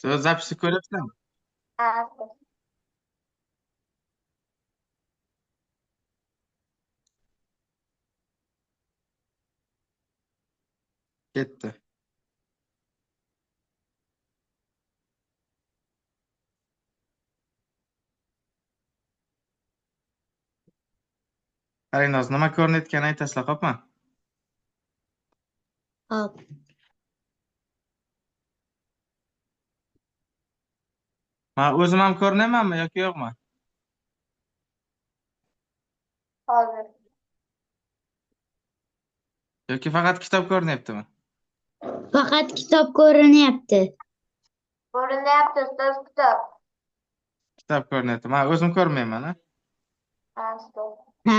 Zapisni ko'ryapsanmi? Ha, Ketdi. Qarinoz, nima ko'rinayotganini aytasizlar, xo'pmi? hop. Men o'zim ham ko'rinamanmi yoki yo'qmi? Hozir. Yoki faqat kitob ko'rinyaptimi? Faqat kitob ko'rinyapti. Ko'rinyapti ustoz kitob. Kitob ko'rinyapti. Men o'zim ko'rmayman, ha? Ha, ustoz. Ha,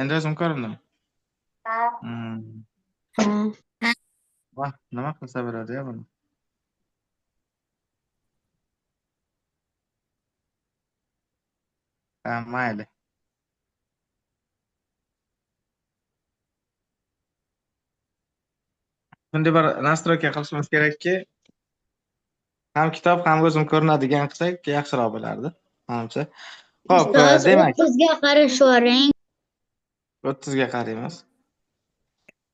Endi o'zim ko'rindim. Ha. ha. Voh, nima qilsa bo'ladi-ya buni? Ha, mayli. Bunday bir nastroyka qilishimiz kerakki, ham kitob ham o'zim ko'rinadigan qilsak yaxshiroq bo'lardi, menimcha. Xo'p, Ustoz demak, 30ga qarashvoring. 30 ga qaraymiz.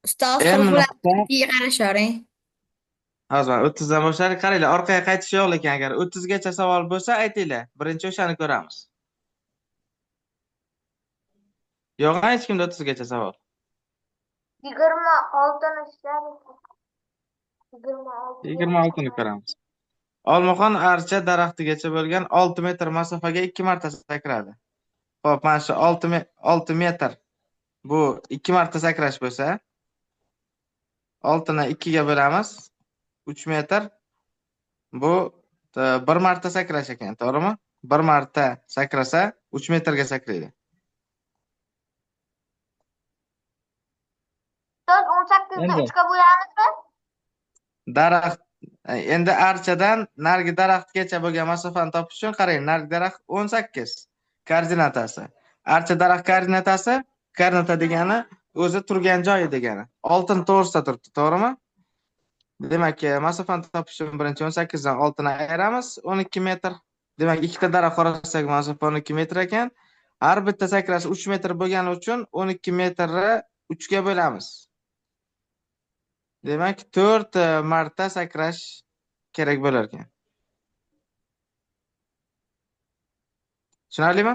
Ustoz M nuqta 40ga qarashoring. hozir 30 dan boshlab qaranglar, orqaga qaytish yo'q ekan. Agar 30 gacha savol bo'lsa, aytinglar. Birinchi o'shani ko'ramiz. Yo'q, hech kimda 30 gacha savol. 26 ishlar. 26. 26 ni ko'ramiz. Olmaxon archa daraxtigacha bo'lgan 6 metr masofaga 2 marta sakradi. Xo'p, mana shu 6 metr bu 2 marta sakrash bo'lsa, 6 ni 2 ga bo'lamiz. 3 metr bu 1 marta sakrash ekan, to'g'rimi? 1 marta sakrasa 3 metrga sakraydi. Ustoz 18 ni Endi 3 ga bo'lamizmi? daraxt endi archadan narigi daraxtgacha bo'lgan masofani topish uchun qarang, narigi daraxt 18 koordinatasi. Archa daraxt koordinata degani o'zi turgan joyi degani. Oltin to'g'risida turibdi, to'g'rimi? Demak, masofani topish uchun birinchi 18 dan 6 ni ayiramiz, 12 metr. Demak, ikkita daraxt orasidagi masofa 12 metr ekan. Har bitta sakrashi 3 metr bo'lgani uchun 12 metrni 3 ga bo'lamiz. Demak, 4 marta sakrash kerak bo'lar ekan. Tushunarlimi?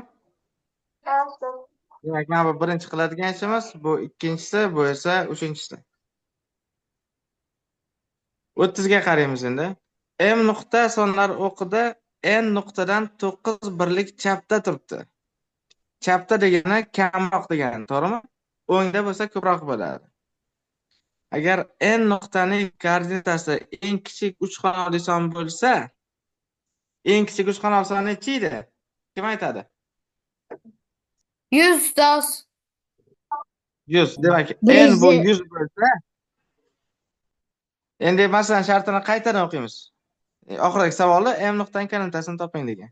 Ha, ustoz. Demak, mana bu birinchi qiladigan ishimiz, bu ikkinchisi, bu esa uchinchisi. 30 ga qaraymiz endi. M nuqta sonlar o'qida N nuqtadan 9 birlik chapda turibdi. Chapda degani kamroq degani, to'g'rimi? O'ngda bo'lsa ko'proq bo'ladi. Agar N nuqtaning koordinatasi eng kichik 3 xonali son bo'lsa, eng kichik 3 xonali son necha edi? Kim aytadi? 100 ustoz. 100. Demak, Bir N bu yuz- 100 bo'lsa, endi masalan shartini qaytadan o'qiymiz. Oxiridagi savoli M nuqtaning koordinatasini toping degan.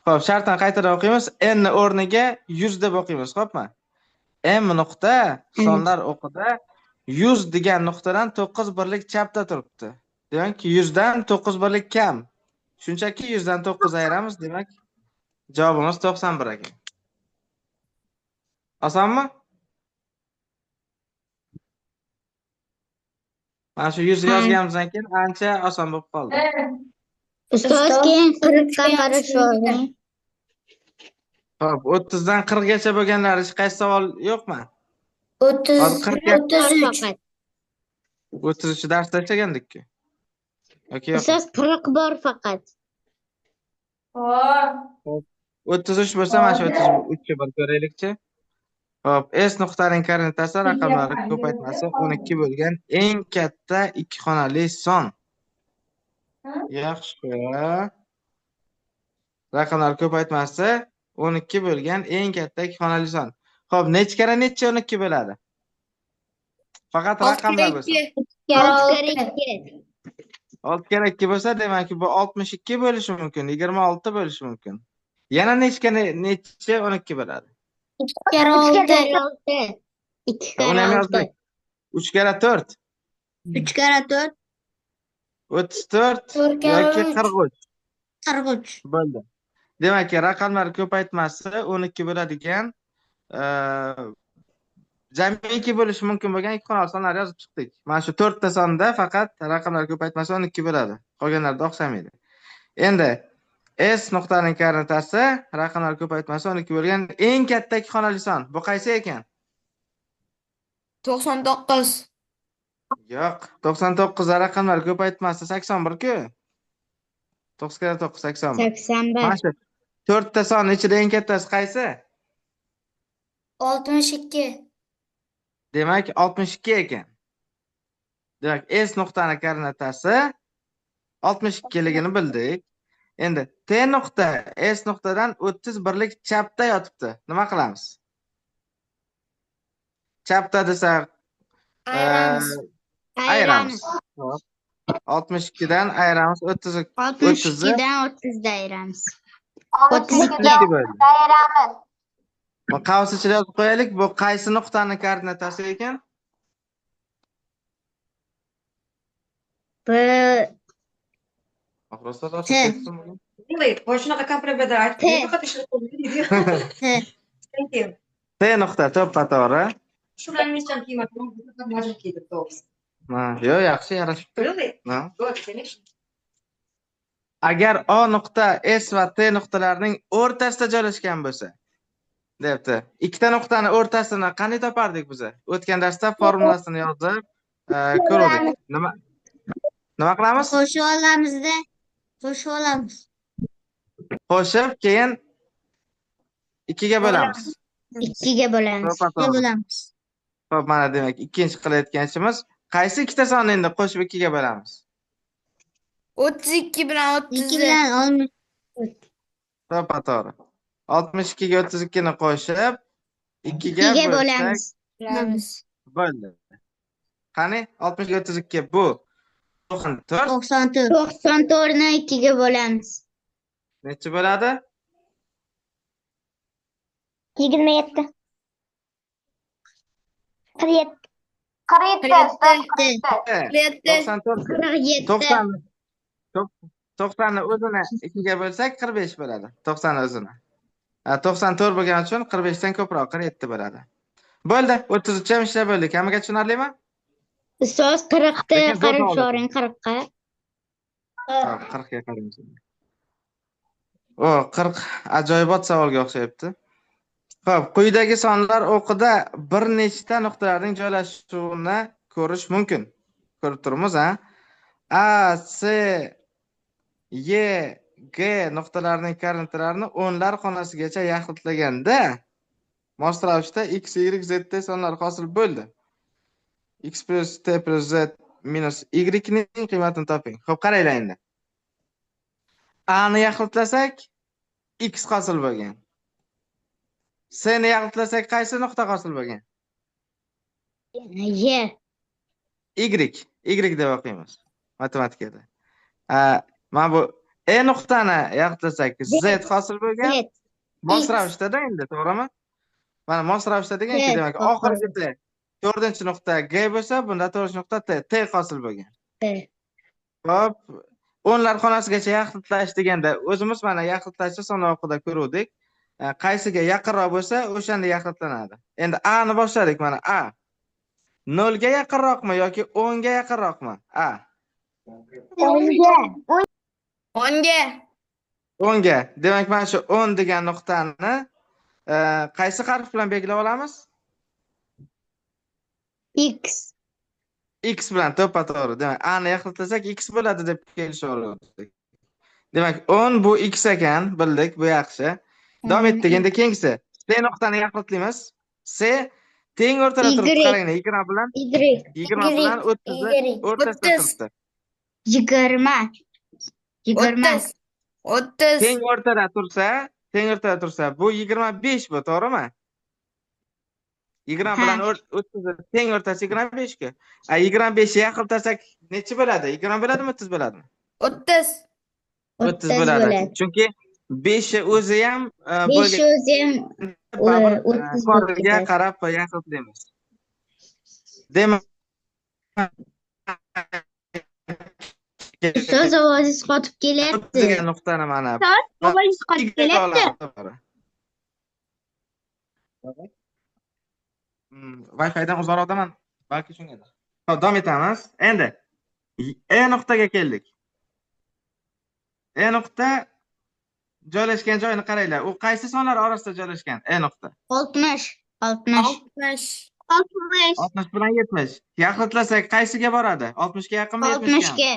Xo'p, shartni qaytadan o'qiymiz. N ni o'rniga 100 deb o'qiymiz, xo'pmi? M nuqta sonlar o'qida 100 degan nuqtadan 9 birlik chapda turibdi. Demak, 100 dan 9 birlik kam. Shunchaki 100 dan 9 ayiramiz, demak, javobimiz 91 ekan. Osonmi? Mana shu 100 yozganimizdan keyin ancha oson bo'lib qoldi. Ustoz keyin 40ga qarashvoring. Xo'p, 30 dan 40 gacha bo'lganlar hech qaysi savol yo'qmi? 30. Hozir 40 ga 33 faqat. 33 darsda ishlagandik-ku. Yoki yo'q? Ustoz 40 bor faqat. 33 bo'lsa, mana shu 33 ga bir ko'raylikchi. Xo'p, S nuqtaning koordinatasi raqamlari ko'paytmasi 12 bo'lgan eng katta ikki xonali son. Yaxshi. Raqamlar ko'paytmasi 12 bo'lgan eng katta ikki xonali son. Xo'p, necha kara necha 12 bo'ladi? Faqat raqamlar bo'lsa. 6 kara 2 bo'lsa, demak bu 62 bo'lishi mumkin, 26 bo'lishi mumkin. Yana necha 12 bo'ladi? 2 kara 6. 2 Uni kara ham 6. yozdik. 3 kara 4. 3 kara 4. 34 yoki 43 43. bo'ldi. Demak, raqamlar ko'paytmasi 12 bo'ladigan jamiki bo'lishi mumkin bo'lgan ikki xonali sonlar yozib chiqdik. Mana shu 4 ta sonda faqat raqamlar ko'paytmasi 12 bo'ladi. Qolganlarida o'xshamaydi. Endi S nuqtaning koordinatasi raqamlar ko'paytmasi 12 bo'lgan eng katta ikki xonali son. Bu qaysi ekan? 99. Yo'q, 99 raqamlar ko'paytmasi 81 ku. 9 kira 9 81. 81. Mana shu 4 ta son ichida eng kattasi qaysi? 62. Demak, 62 ekan. Demak, S nuqtani koordinatasi 62 ligini bildik. Endi T nuqta S nuqtadan 31lik chapda yotibdi. Nima qilamiz? Chapda desak, ayiramiz. 62 dan ayiramiz 30. 62 dan 30 da ayiramiz. 32 bo'ldi. dairamiz. Qavs ichida yozib qo'yaylik. Bu qaysi nuqtaning koordinatasi ekan? Bu Boshqa kompromida aytib, T. faqat ishni qo'ydi. T. T nuqta to'ppa-to'g'ri. Shularni nechun qiymatli, faqat majbur kelib to'g'risi. Yo'q, yaxshi yarashibdi. Really? Ha. Good finish. Agar O nuqta S va T nuqtalarining o'rtasida joylashgan bo'lsa, debdi. Ikkita nuqtaning o'rtasini qanday topardik biz? O'tgan darsda formulasini yozib ko'rdik. Nima qilamiz? Qo'shib olamizda. Qo'shib olamiz. Qo'shib, keyin 2 ga bo'lamiz. 2 ga bo'lamiz. To'ppa-to'g'ri. 2 bo'lamiz. Xo'p, mana demak, ikkinchi qilayotgan ishimiz qaysi ikkita sonni endi qo'shib 2 ga bo'lamiz? 32 bilan 2 30. bilan 60. To'ppa-to'g'ri. 62 ga 32 ni qo'shib 2 ga 2 ga bo'lsak bo'lamiz. bo'ldi. Qani 60 ga 32 bu 94 94. 94 ni 2 ga bo'lamiz. necha bo'ladi? 27. 47. 47. 90 ni o'zini 2 ga bo'lsak 45 bo'ladi. 90 ni o'zini. 94 bo'lgani uchun 45 dan ko'proq 47 bo'ladi. Bo'ldi, 33 ham ishlab bo'ldik. Hammaga tushunarlimi? Ustoz 40 ni qarab shoring 40 ga. 40 ga qaraymiz. 40 ajoyibot savolga o'xshayapti. Xo'p, quyidagi sonlar o'qida bir nechta nuqtalarning joylashuvini ko'rish mumkin. Ko'rib turibmiz, ha? A, C, Y, G nuqtalarining koordinatalarini o'nlar xonasigacha yaxlitlaganda mos ravishda x, y, z sonlar hosil bo'ldi. X plus t plus z minus y ning qiymatini toping. Xo'p, qaranglar endi. A ni yaxlitlasak x hosil bo'lgan. C ni yaxlitlasak qaysi nuqta hosil bo'lgan? Y. Y deb o'qiymiz matematikada. Mana bu E nuqtani yaxlitlasak z hosil bo'lgan. Z. Mos ravishda endi, to'g'rimi? Mana mos ravishda deganki, demak, oxirgisi 4-nuqta G bo'lsa, bunda 4-nuqta T hosil bo'lgan. Xo'p, o'nlar xonasigacha yaxlitlash deganda o'zimiz mana yaxlitlashni son o'qida ko'rdik. Qaysiga yaqinroq bo'lsa, o'shanda yaxlitlanadi. Endi A ni boshladik mana A. 0 ga yaqinroqmi yoki 10 ga yaqinroqmi? A. 10 ga. 10 ga. Demak, mana shu 10 degan nuqtani qaysi harf bilan belgilab olamiz? X. X bilan to'ppa-to'g'ri. Demak, A ni yaxlitlasak X bo'ladi deb kelishaverdik. Demak, 10 bu X ekan, bildik, bu yaxshi. Davom etdik. Endi keyingisi. C nuqtani yaxlitlaymiz. C teng o'rtada turibdi. Qaranglar, 20 bilan 20 bilan 30 o'rtasida turibdi. 20. 30. Teng o'rtada tursa, bu 25 bu, to'g'rimi? 20 bilan 30 teng o'rtasi 25 ku. 25 ni yaxlitlasak necha bo'ladi? 20 bo'ladimi, 30 bo'ladimi? 30. 30 bo'ladi. Chunki 5 o'zi ham 5 o'zi ham 30 yuqoriga qarab yaxlitlaymiz. Demak, Ustoz ovozingiz qotib kelyapti. degan nuqtani mana ovozingiz qotib Y kelyapti. olamiz to'g'ri. Wi-Fi'dan uzoqroqdaman. Balki shungadir. Hop, davom etamiz. Endi E nuqtaga keldik. E nuqta joylashgan joyini qaranglar. U qaysi sonlar orasida joylashgan? E nuqta. 60. 60. 60 bilan 70. Yaxlitlasak qaysiga boradi? 60 ga yaqinmi, 70 ga?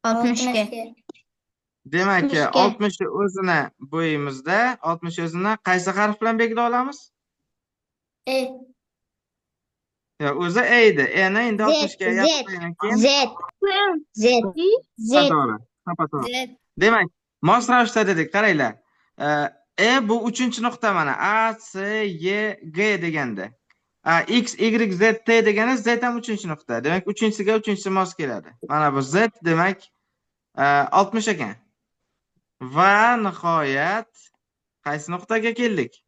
60ga. Demak, 60 ga. 60 ni o'zini bo'yimizda 60 o'zini qaysi harf bilan belgilay olamiz? E. Ya, o'zi E edi. E ni endi 60 ga yaqinlagan keyin Z. to'g'ri. To'g'ri. Z. Demak, mos ravishda dedik, qaranglar. E bu 3-nuqta mana. A, C, Y, G deganda. X, Y, Z, T degani Z ham 3-nuqta. Demak, 3-siga 3-si mos keladi. Mana bu Z demak 60 ekan. Va nihoyat qaysi nuqtaga keldik?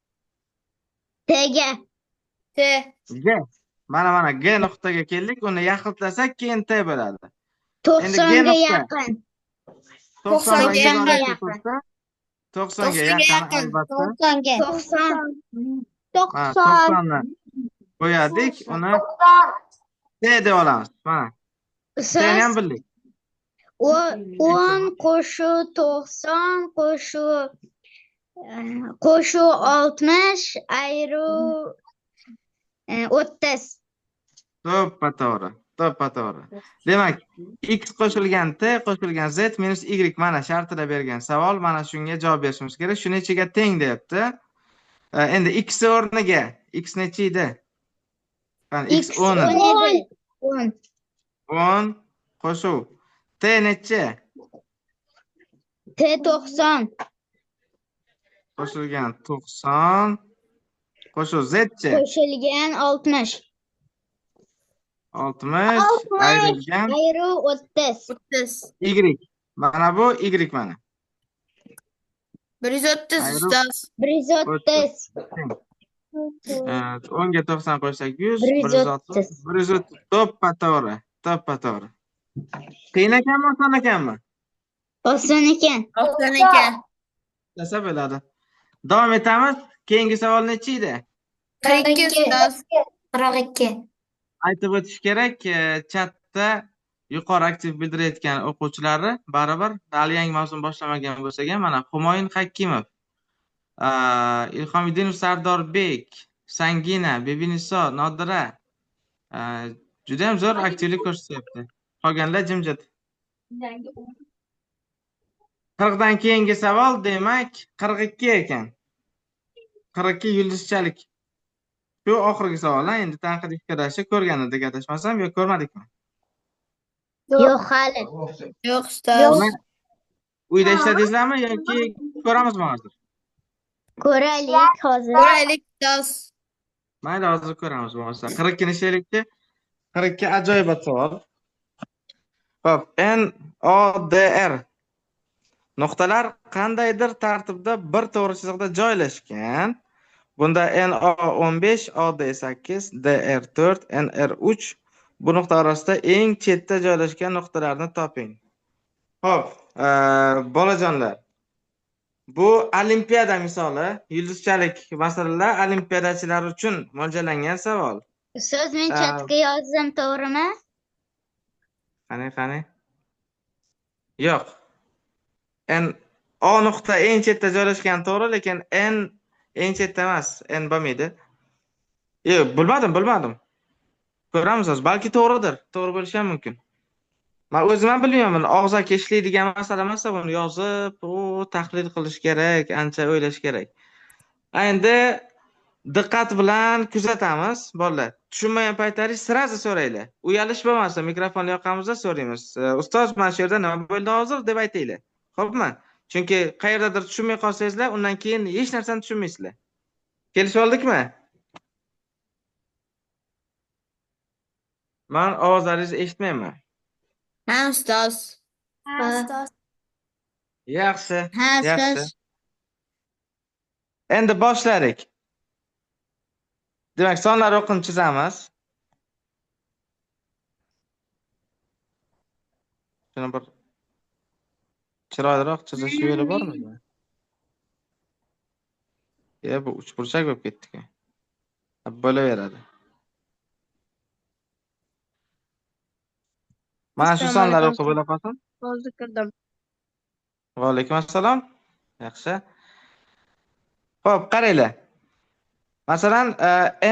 T'ga. T. G. Mana G nuqtaga keldik. Uni yaxlitlasak keyin T bo'ladi. 90ga yaqin. 90 ga 90ga yaqin. 90 ga 90 ga yaqin yaqin. albatta. 90. 90 ni qo'yadik, uni T deb olamiz. Mana. T'ni ham Ustoz bildik. 10 qo'shuv 90 qo'shuv 60 ayru 30. To'ppa-to'g'ri. Demak, X qo'shilgan T qo'shilgan Z minus Y mana shartida bergan savol. Mana shunga javob berishimiz kerak. Shuni ichiga teng deyapti. Endi X o'rniga X necha edi? Qani X 10 edi. 10 qo'shuv. T necha? T 90. Qo'shilgan 90 qo'shuv Z-chi? Qo'shilgan 60. 60 ayrilgan ayru 30. 30. Y. Mana bu Y mana. 130 Ayru. ustoz. 130. 10 ga 90 qo'shsak 100, 130. 130. To'ppa-to'g'ri. Qiyin ekanmi, oson ekanmi? Oson ekan. Oson ekan. Desa bo'ladi. Davom etamiz. Keyingi savol necha edi? 42 ustoz. 42. Aytib o'tish kerak, chatda yuqori aktiv bildirayotgan o'quvchilari baribir hali yangi mavsum boshlamagan bo'lsa ham mana Humoyun Hakkimov, Ilhomiddinov Sardorbek, Sangina, Bebiniso, Nodira juda ham zo'r aktivlik ko'rsatyapti. Qolganlar jimjit. 40 dan keyingi savol demak 42 ekan. 42 yulduzchalik. Shu oxirgi savol. Endi tanqidiy fikrlashni ko'rgan edik, adashmasam, yo ko'rmadikmi? Yo'q hali. Yo'q ustoz. Uyda ishladingizlarmi yoki ko'ramizmi hozir? Ko'raylik hozir. Ko'raylik ustoz. Mayli, hozir ko'ramiz bo'lmasa. 42 ni ishlaylikchi. 42 ajoyib savol. Xo'p, NODR nuqtalar qandaydir tartibda bir to'g'ri chiziqda joylashgan. Bunda NO15, OD8, DR4, NR3 bu nuqta orasida eng chetda joylashgan nuqtalarni toping. Xo'p, bolajonlar. Bu olimpiada misoli, yulduzchalik masalalar olimpiadachilar uchun mo'ljallangan savol. Ustoz, men chatga yozdim, to'g'rimi? Qani? Yo'q. O nuqta eng chetda joylashgan to'g'ri, lekin N eng chetda emas. N bo'lmaydi. Yo'q, bilmadim. Ko'ramiz hozir. Balki to'g'ridir. To'g'ri bo'lishi ham mumkin. Men o'zim ham bilmayman. Og'zaki ishlaydigan masala emas, buni yozib, tahlil qilish kerak, ancha o'ylash kerak. Endi diqqat bilan kuzatamiz, bolalar. Tushunmagan paytlaringiz sirazi so'ranglar. Uyalish bo'lmasa, mikrofonni yoqamizda so'raymiz. Ustoz, mana shu yerda nima bo'ldi hozir deb aytinglar. Xo'pmi? Chunki qayerdadir tushunmay qolsangizlar, undan keyin hech narsani tushunmaysizlar. Kelishib oldikmi? Men ovozlaringizni eshitmayman. Ha ustoz. Yaxshi. Ha, ustoz. Endi boshladik. Demak, sonlar o'qini chizamiz. Shuni bir Chiroyliroq chizish yo'li bormi? Bu uchburchak bo'lib ketdi-ku. Bo'laveradi. Mana shu sonlar o'qib bo'la qolsin. Hozir kirdim. Va alaykum assalom. Yaxshi. Xo'p, qaranglar. Masalan,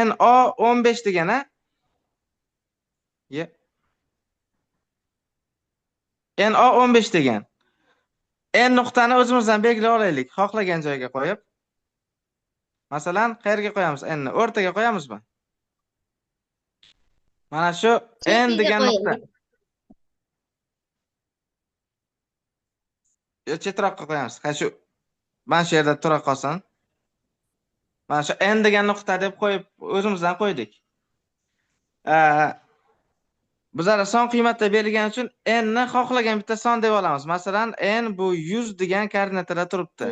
NO 15 degan a? NO 15 degan. N nuqtani o'zimizdan belgilab olaylik, xohlagan joyga qo'yib. Masalan, qayerga qo'yamiz N ni? O'rtaga qo'yamizmi? Mana shu N degan nuqta. Chetroqqa qo'yamiz. Shu mana shu yerda tura qolsin. Mana shu N degan nuqta deb qo'yib, o'zimizdan qo'ydik. Bizlar son qiymatda berilgani uchun n ni xohlagan bitta son deb olamiz. Masalan, n bu 100 degan koordinatada turibdi.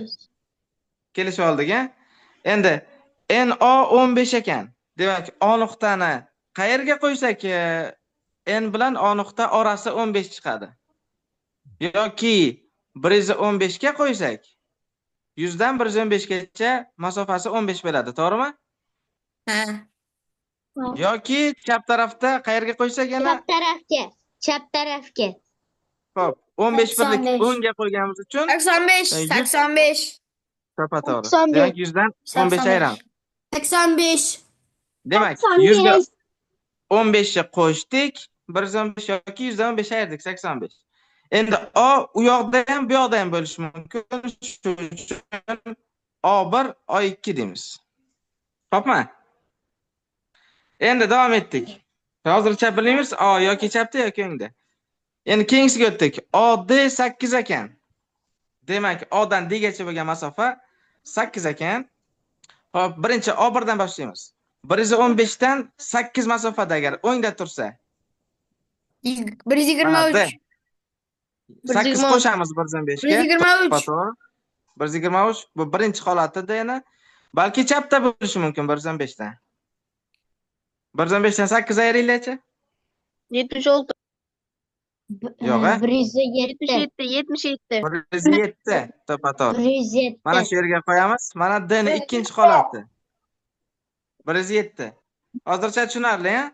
Kelishib oldik-a? Endi NO 15 ekan. Demak, O nuqtani qayerga qo'ysak, n bilan O nuqta orasi 15 chiqadi. Yoki 115 ga qo'ysak, 100 dan 115 gacha masofasi 15 bo'ladi, to'g'rimi? Ha. Yoki chap tarafda qayerga qo'ysak yana? Chap tarafga. Xo'p, 15 birlik 85. 10 ga qo'yganimiz uchun 85. to'g'ri. 95. Demak 100 dan 15 ayiramiz. 85. Demak 100 ga 15 ni qo'shdik, 115 yoki 100 dan 15 ayirdik, 85. Endi O u yoqda ham, bu yoqda ham bo'lishi mumkin. Shuning uchun O1, O2 deymiz. Xo'pmi? Endi davom etdik. Hozircha bilamiz O yoki chapda yoki o'ngda. Endi keyingisiga o'tdik. OD 8 ekan. Demak, O'dan D gacha bo'lgan masofa 8 ekan. Xo'p, birinchi O1 dan boshlaymiz. 115 dan 8 masofada agar o'ngda tursa, 123. 8 qo'shamiz 115 ga. 123. 123 bu birinchi holatida yana balki chapda bo'lishi mumkin 115 dan. 115 dan 8 ayringlarchi? 76. Yo'q, a? 107. 77. 107 to'pato'g'ri. 107. Mana shu yerga qo'yamiz. Mana D ni ikkinchi holati. 107. Hozircha tushunarli, ha?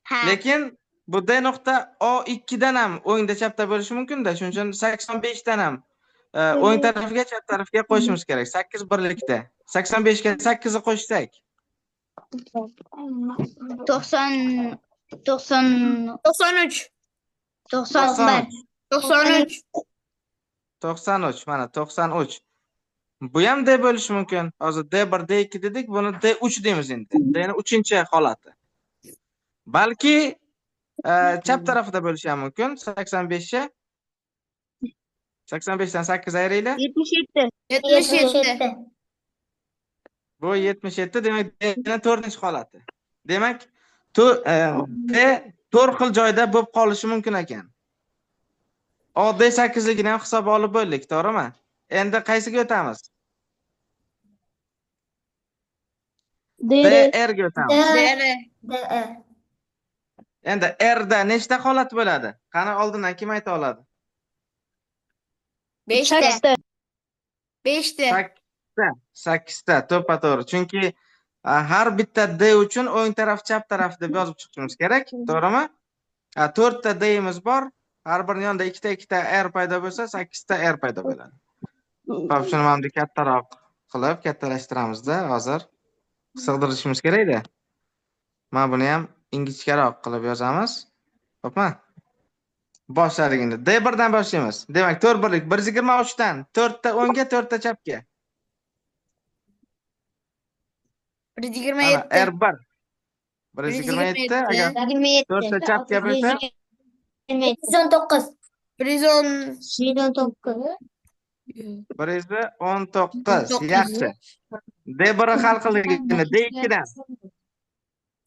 Ha. Lekin bu D nuqta O2 dan ham o'ngda chapda bo'lishi mumkin-da. Shuning uchun 85 dan ham o'ng tarafga, chap tarafga qo'shishimiz kerak. 8 birlikda. 85 ga 8 ni qo'shsak, 90 93. 91. 93. 93. Mana 93. Bu ham D bo'lishi mumkin. Hozir D1, D2 dedik, buni D3 deymiz endi. D ni 3-holati. Balki chap tarafida bo'lishi ham mumkin. 85 ga 85 dan 8 ayringlar. 77. 77. Bu 77, demak D ni 4-holati. Demak, D 4 xil joyda bo'lib qolishi mumkin ekan. OD 8ligini ham hisobga olib bo'ldik, to'g'rimi? Endi qaysiga o'tamiz? DR ga o'tamiz. DE. Endi R da nechta holat bo'ladi? Qani oldindan kim ayta oladi? 5 ta. 5 ta. 8 ta to'ppa-to'g'ri. Chunki har bitta D uchun o'ng taraf, chap taraf deb yozib chiqishimiz kerak, to'g'rimi? 4 ta D'imiz bor. Har birining yonida 2 ta R paydo bo'lsa, 8 ta R paydo bo'ladi. Xo'p, shuni mana bunday kattaroq qilib, kattalashtiramizda hozir sig'dirishimiz kerak-da. Mana buni ham ingichkaroq qilib yozamiz. Xo'pmi? Boshladik endi. D1 dan boshlaymiz. Demak, 4 birlik 123 dan 4 ta o'ngga, 4 ta chapga. 127. R1 127 agar 4 ta chapga bo'lsa 119. 110. 119. Yaxshi. D1 hal qildik. D2 dan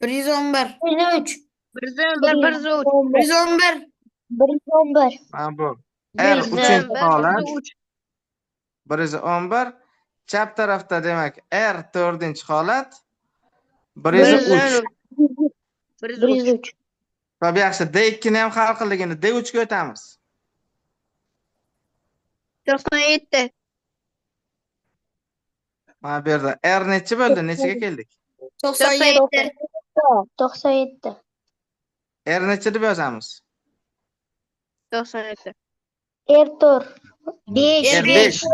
111. 103. 111. 111. mana bu R 3-chi holat. 111. Chap tarafda demak R 4-chi holat. 103. 103. Xo'p, yaxshi. D2 ni ham hal qildik. Endi D3 ga o'tamiz. 97. Mana bu yerda R nechi bo'ldi? Nechaga keldik? 97. 97. R nechi deb yozamiz? 97. Ertor. 5. R 5.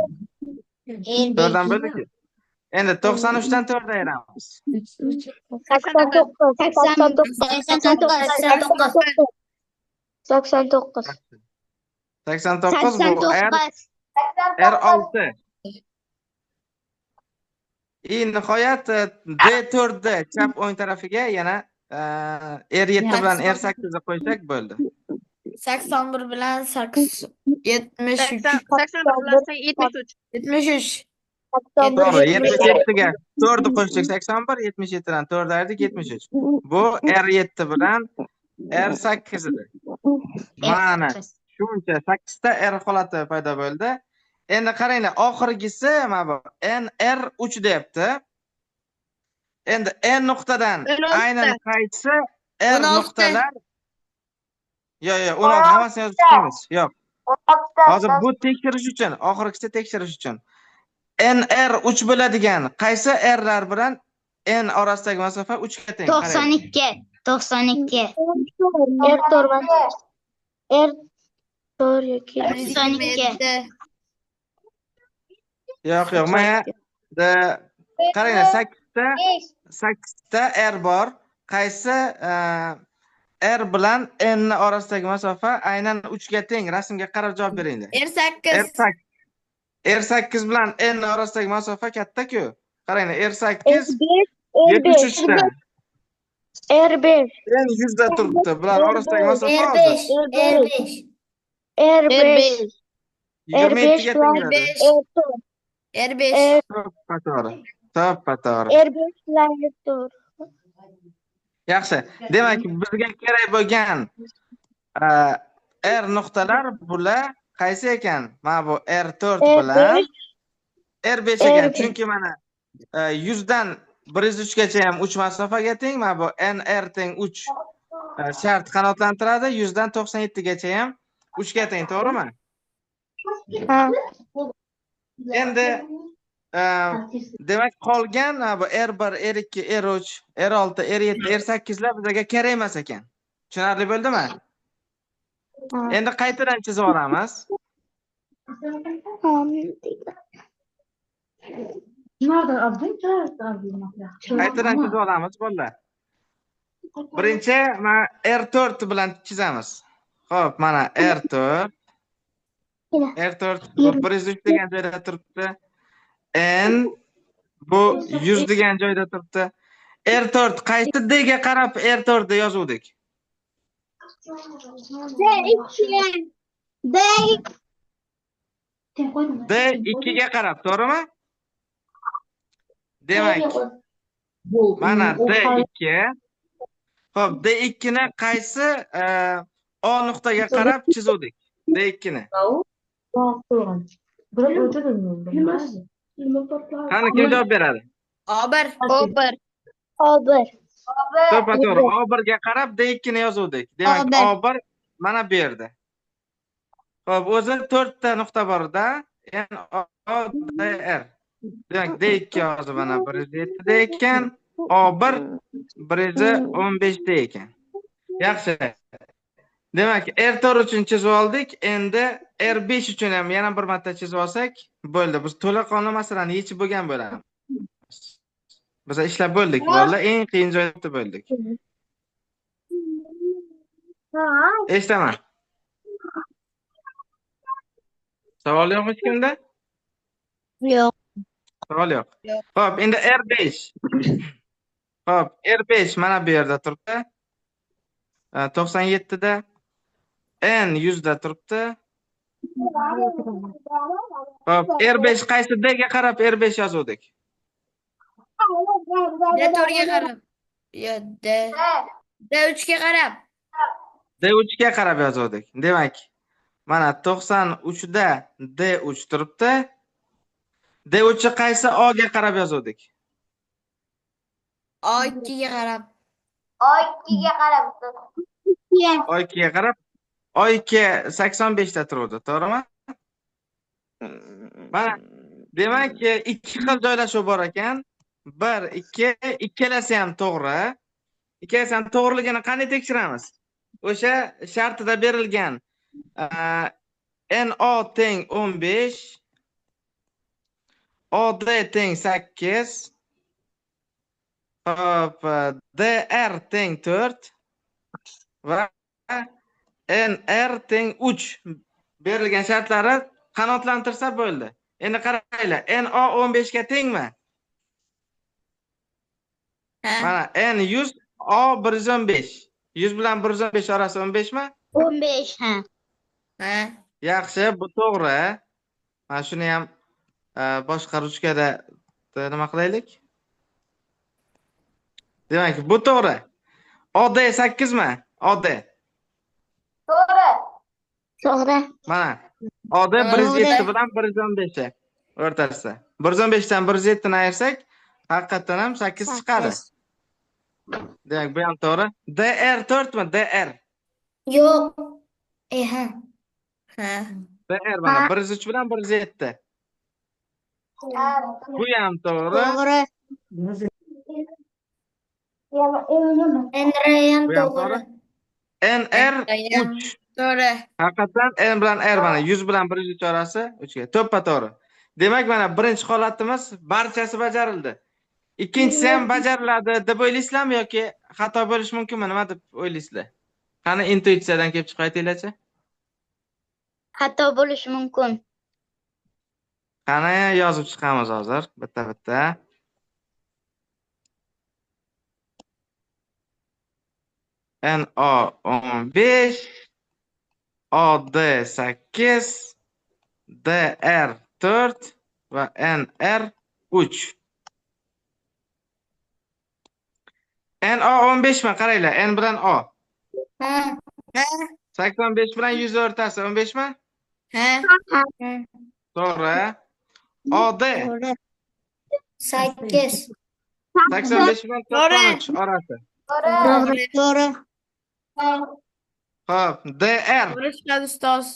4dan bo'ldiki. Endi 93 dan 4 ayiramiz. 89. 89. 89. 89 bu R6. Nihoyat D4'da chap o'ng tarafiga yana R7 bilan R8 qo'ysak bo'ldi. 81 bilan 8 73. 81 bilan 73. 73. To'g'ri, 77 ga 4 ni qo'shsak 81, 77 dan 4 ayirdik 73. Bu R7 bilan R8 edi. Mana shuncha 8 ta R holati paydo bo'ldi. Endi qaranglar, oxirgisi mana bu NR3 deyapti. Endi N nuqtadan aynan qaysi R 16. nuqtalar? Yo'q, 16 hammasini yozib chiqamiz. Yo'q. Hozir bu tekshirish uchun, oxirgisi tekshirish uchun NR3 bo'ladigan qaysi R'lar bilan N orasidagi masofa 3 ga teng? 92. 92. Ertor. Ertor yoki 92. Yo'q, mana qaranglar, 8 ta R bor. Qaysi R bilan N orasidagi masofa aynan 3 ga teng? Rasmga qarab javob beringlar. R8. R8 bilan N orasidagi masofa katta-ku. Qaranglar, R8 R5. 73 ta. R5. N 100 da turibdi. Bular orasidagi masofa R5. R5. R5. 27 ga teng. R5. To'g'ri. R5 bilan Ertor. Yaxshi. Demak, bizga kerak bo'lgan R nuqtalar bular qaysi ekan? Mana bu R4 bilan R5 ekan. Chunki mana 100 dan 103 gacha ham 3 masofaga teng. Mana bu NR teng 3 shart qanoatlantiradi. 100 dan 97 gacha ham 3 ga teng, to'g'rimi? Endi demak, qolgan bu R1, R2, R3, R6, R7, R8 lar bizga kerak emas ekan. Tushunarli bo'ldimi? Endi qaytadan chizib olamiz. Qaytadan chizib olamiz, bolalar. Birinchi mana R4 bilan chizamiz. Xo'p, mana R4. R4 103 degan joyda turibdi. N bu 100 degan joyda turibdi. R4 qaysi D ga qarab R4 ni yozuvdik? D2 ga qarab, to'g'rimi? Demak, mana D2. Xo'p, D2 ni qaysi O nuqtaga qarab chizuvdik? D2 ni. Qani kim javob beradi? O1. To'g'ri. O1 ga qarab D2 ni yozuvdik. Demak, O1 mana bu yerda. Xo'p, o'zi 4 ta nuqta bor-da. NODR. Demak, D2 hozir mana 107 da ekan, O1 115 da ekan. Yaxshi. Demak, R4 uchun chizib oldik. Endi R5 uchun ham yana bir marta chizib olsak bo'ldi. Biz to'laqonli masalani yechib bo'lgan bo'lamiz. Biz ishlab bo'ldik, bolalar. Eng qiyin joyda bo'ldik. Eshitaman. Savol yo'q hech kimda? Yo'q. Savol yo'q. Xo'p, endi R5. Xo'p, R5 mana bu yerda turibdi. 97 da. N 100 da turibdi. Xo'p, R5 qaysi D ga qarab R5 yozuvdik? D4 ga qarab. Yo, D3 ga qarab. D3 ga qarab yozuvdik. Demak, mana 93 da D3 turibdi. D3 qaysi O ga qarab yozuvdik? O2 ga qarab. O2 ga qarab. O2 85 da turadi, to'g'rimi? Mana demak, ikki xil joylashuv bor ekan. 1, 2, ikkalasi ham to'g'ri. Ikkalasi ham to'g'riligini qanday tekshiramiz? O'sha shartida berilgan NO teng 15, OD teng 8, hop, DR teng 4 va NR teng 3 berilgan shartlari qanoatlantirsa bo'ldi. Endi qaranglar, NO 15 ga tengmi? Ha. Mana N 100, O 115. 100 bilan 115 orasi 15 mi? 15 ha. Ha. Yaxshi, bu to'g'ri. Mana shuni ham boshqa ruchkada nima qilaylik? Demak, bu to'g'ri. OD 8 mi? OD. To'g'ri. Mana OD 107 bilan 115 o'rtasida. 115 dan 107 ni ayirsak, haqiqatan ham 8 chiqadi. Demak, bu ham to'g'ri. DR 4 mi? DR. Yo'q. Ha. Ha. DR mana 103 bilan 107. Bu ham to'g'ri. To'g'ri. Enra ham Bu ham to'g'ri. NR Ham 3. To'g'ri. Haqiqatan N bilan R mana 100 bilan 103 orasi 3 ga. To'ppa to'g'ri. Demak, mana birinchi holatimiz barchasi bajarildi. Ikkinchisi ham bajariladi deb o'ylaysizlarmi yoki xato bo'lishi mumkinmi? Nima deb o'ylaysizlar? Qani intuitsiyadan kelib chiqib aytinglarchi. Xato bo'lishi mumkin. Qani yozib chiqamiz hozir bitta-bitta. NO 15, OD 8, DR 4 va NR 3. NO 15 mi? Qaranglar, N bilan O. Ha. 85 bilan 100 o'rtasi 15 mi? Ha. To'g'ri. OD To'g'ri. 8. 85 bilan 93 orasi. To'g'ri. To'g'ri. Xo'p, DR To'g'ri chiqadi ustoz.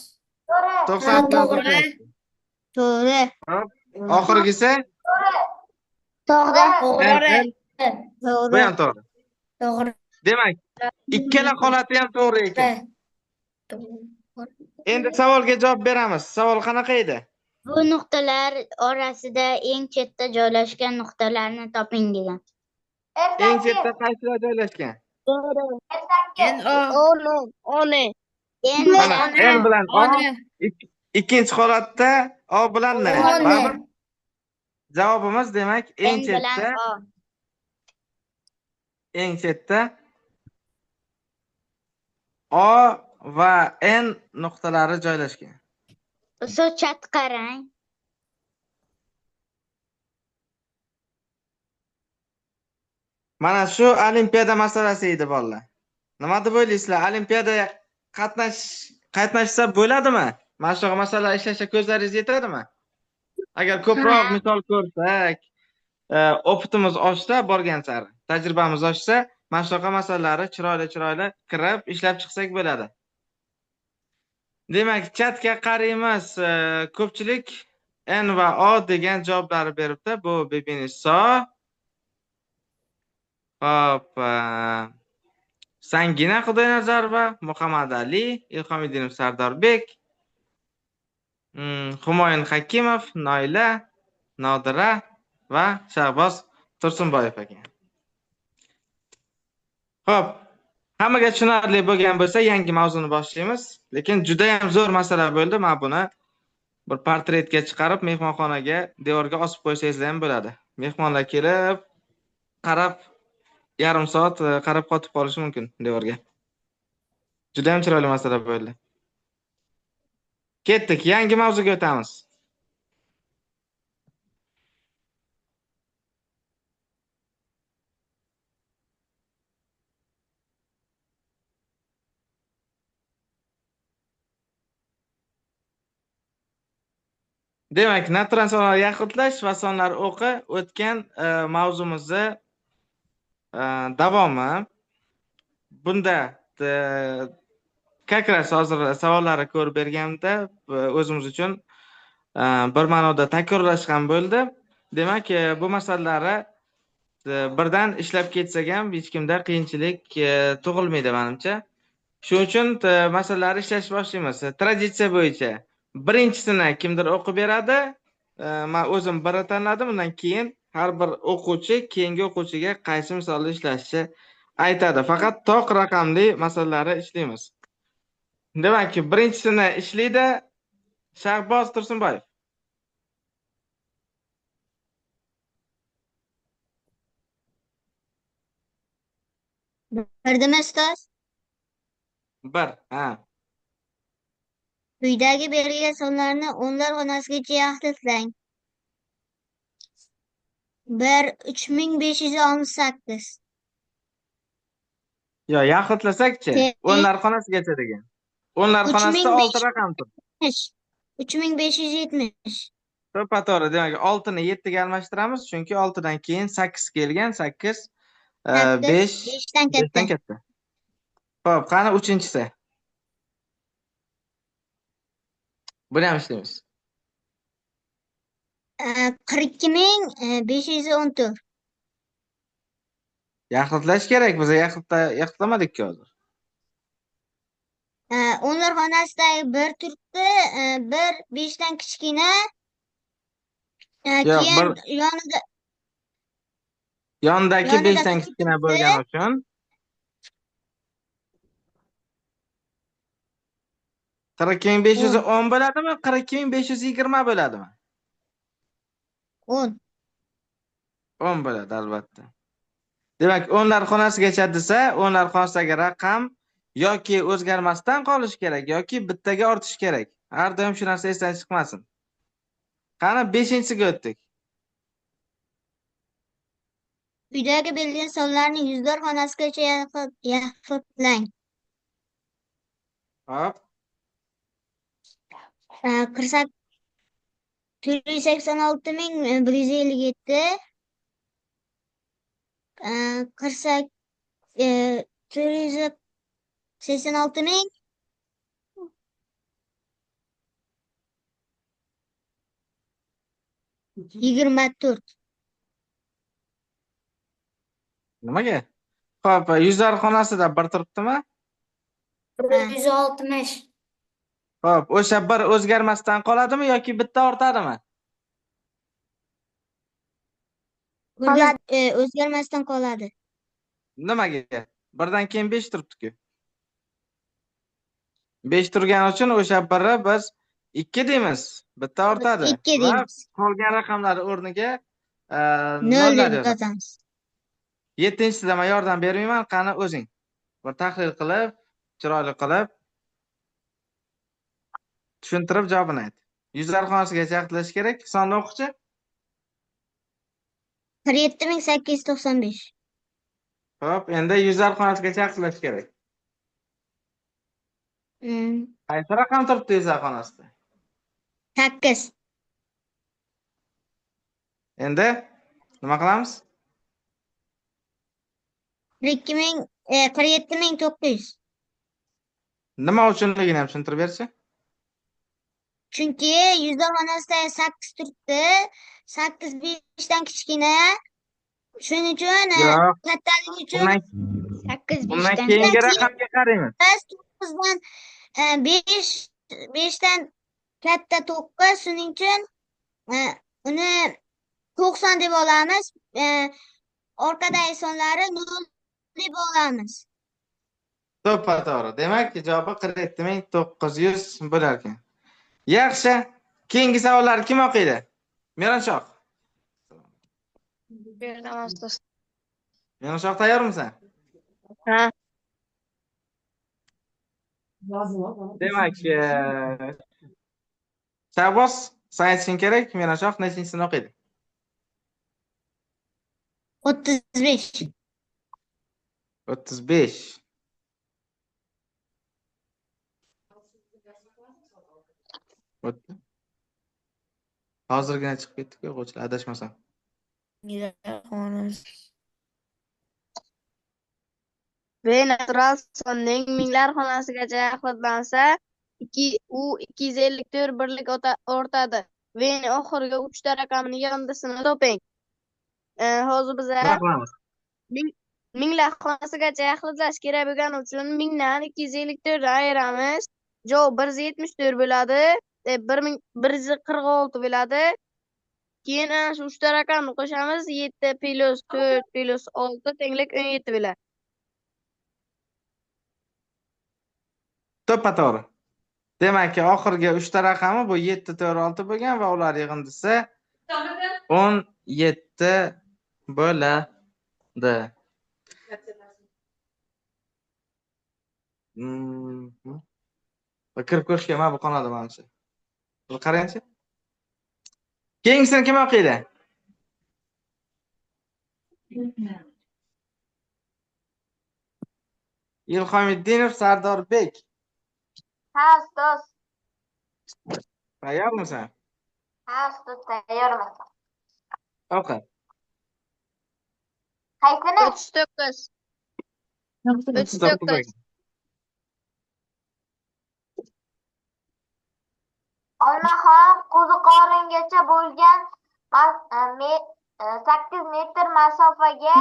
90 bilan to'g'ri. 93. To'g'ri. Hop, oxirgisi To'g'ri. To'g'ri. bu To'g'ri. ham to'g'ri. To'g'ri. Demak, ikkala holati ham to'g'ri ekan. Endi savolga javob beramiz. Savol qanaqa edi? Bu nuqtalar orasida eng chetda joylashgan nuqtalarni toping degan. Eng chetda qaysilar joylashgan? NO. Mana Mana N bilan O. O'ni. Ikkinchi holatda O bilan N. O'ni. Baribir javobimiz demak eng N bilan chetda, O. eng chetda O va N nuqtalari joylashgan. Ustoz chat qarang. Mana shu olimpiada masalasi edi bolalar. Nima deb o'ylaysizlar? Olimpiadaga qatnashsa bo'ladimi? Mana shu masala ishlashga ko'zlaringiz yetadimi? Agar ko'proq misol ko'rsak, o'qitimiz oshsa, borgan sari, tajribamiz oshsa, mana shunaqa masalalarni chiroyli kirib ishlab chiqsak bo'ladi. Demak, chatga qaraymiz. Ko'pchilik N va O degan javoblarni beribdi. Bu Bebiniso. Hop, Sangina Xudoynazarova, Muhammad Ali, Ilhomiddinov Sardorbek, Humoyun Hakimov, Noila, Nodira va Shahboz Tursunboyev ekan. Xo'p, hammaga tushunarli bo'lgan bo'lsa, yangi mavzuni boshlaymiz. Lekin juda ham zo'r masala bo'ldi. Men buni bir portretga chiqarib, mehmonxonaga devorga osib qo'ysangiz ham bo'ladi. Mehmonlar kelib, qarab yarim soat qarab qotib qolishi mumkin devorga. Juda ham chiroyli masala bo'ldi. Ketdik, yangi mavzuga o'tamiz. Demak, natural sonlarga yaqinlash va sonlar o'qi o'tgan mavzumizni davomi. Bunda как раз hozir savollarni ko'rib berganimda o'zimiz uchun bir ma'noda takrorlash ham bo'ldi. Demak, bu masalalari birdan ishlab ketsak ham hech kimda qiyinchilik tug'ilmaydi menimcha. Shuning uchun masalalarni ishlashni boshlaymiz. Traditsiya bo'yicha birinchisini kimdir o'qib beradi. Men o'zim biri tanladim. Undan keyin har bir o'quvchi keyingi o'quvchiga qaysi misolda ishlashni aytadi. Faqat toq raqamli masalalarni ishlaymiz. Demak, birinchisini ishlaydi Shahboz Tursunboyev. Birdimi ustoz? Bir. Ha. Quyidagi berilgan sonlarni o'nlar xonasigacha yaxlitlang. 1 3568. Yo, yaxlitlasak-chi? O'nlar xonasigacha degan. O'nlar xonasida 6 raqam turibdi. 3570. To'g'ri. Demak, 6 ni 7 ga almashtiramiz, chunki 6 dan keyin 8 kelgan. 8 5 5dan 5 dan katta. katta. Xo'p, qani uchinchisi? Buni ham ishlaymiz. 42514. Yaxlitlash kerak. Biz yaxlitlamadik-ku hozir. O'nlar xonasidagi 1 turibdi, 1 5 dan kichkina. Yo'q, Keyin yonidagi yonida 5 dan kichkina bo'lgani uchun 42510 bo'ladimi? 42520 bo'ladimi? 10. 10 bo'ladi albatta. Demak, o'nlar xonasigacha desa, o'nlar xonasidagi raqam yoki o'zgarmasdan qolishi kerak yoki bittaga ortishi kerak. Har doim shu narsa esdan chiqmasin. Qani 5-siga o'tdik. Quyidagi berilgan sonlarni yuzlar xonasigacha yaxlitlang. Hop. 486.157. 486.000. Yigirma to'rt. Nimaga? Xo'p, yuzlar xonasida bir turibdimi? 160. Xo'p, o'sha bir o'zgarmasdan qoladimi yoki bitta ortadimi? O'zgarmasdan qoladi. Nimaga? Birdan keyin 5 turibdi-ku. 5 turgani uchun o'sha birni biz 2 deymiz. Bitta ortadi. 2 deymiz. Qolgan raqamlar o'rniga 0 nollar deb yozamiz. yozamiz. 7-sida men yordam bermayman, qani o'zing. Bir tahlil qilib, chiroyli qilib tushuntirib javobini ayt. Yuzlar xonasigacha yaxlash kerak. Sonni o'qichi? 47895. Xo'p, endi yuzlar xonasigacha yaxlash kerak. Qaysi raqam turibdi yuzlar xonasida? 8. Endi nima qilamiz? 47900. Nima uchunligini ham tushuntirib berchi? Chunki yuzlar xonasida 8 turibdi. 8 5 dan kichkina. Shuning uchun kattaligi uchun 8 Bundan 5 dan keyingi raqamga qaraymiz. 9 dan 5 dan katta 9. Shuning uchun uni 90 deb olamiz. Orqadagi sonlari 0 deb olamiz. To'g'ri. Demak, javobi 47900 bo'lar ekan. Yaxshi. Keyingi savollar kim o'qiydi? Meranshoh. Berdaman ustoz. Meranshoh, tayyormisan? Ha. Demak, Shahboz, sen aytishing kerak. Meranshoh nechinchini o'qiydi? 35. 35. O'tdi. Hozirgina chiqib ketdik-ku, o'quvchilar adashmasam. V natural sonning minglar xonasigacha yaxlitlansa, u 254 birlik o'rtadi. V'ni oxirgi 3 ta raqamini yig'indisini toping. Hozir biza Nima qilamiz? minglar xonasigacha hisoblash kerak bo'lgani uchun 1000dan 254 dan ayiramiz. Javob 174 bo'ladi. 1146 bo'ladi. Keyin ana shu 3 ta raqamni qo'shamiz. 7 plus 4 plus 6 tenglik 17 bo'ladi. To'ppa-to'g'ri. Demakki, oxirgi 3 ta raqami bu 7, 4, 6 bo'lgan va ular yig'indisi 17 bo'ladi. Kirib ko'rishga mana bu qonadi menimcha. Bir qarang-chi. Keyingisini kim o'qiydi? Ilhomiddinov Sardorbek. Ha, ustoz. Tayyormisan? Ha, ustoz, tayyorman. O'qi. Qaysini? 39. 39. Olmaxon qo'ziqoringacha bo'lgan 8 metr masofaga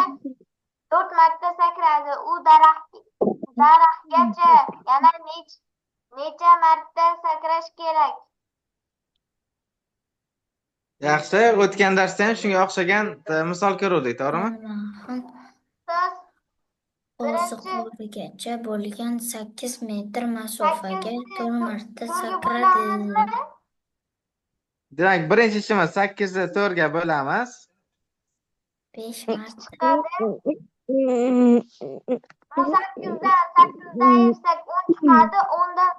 4 marta sakradi. U daraxtgacha yana necha marta sakrash kerak? Yaxshi, o'tgan darsda ham shunga o'xshagan misol ko'rdik, to'g'rimi? Ustoz, qo'ziqoringacha bo'lgan 8 metr masofaga 4 marta to'rga sakradi. bo'lamizmi? Demak, birinchi ishimiz 8 ni 4 ga bo'lamiz. 5 marta. 8 dan ayirsak 10 chiqadi. 10 dan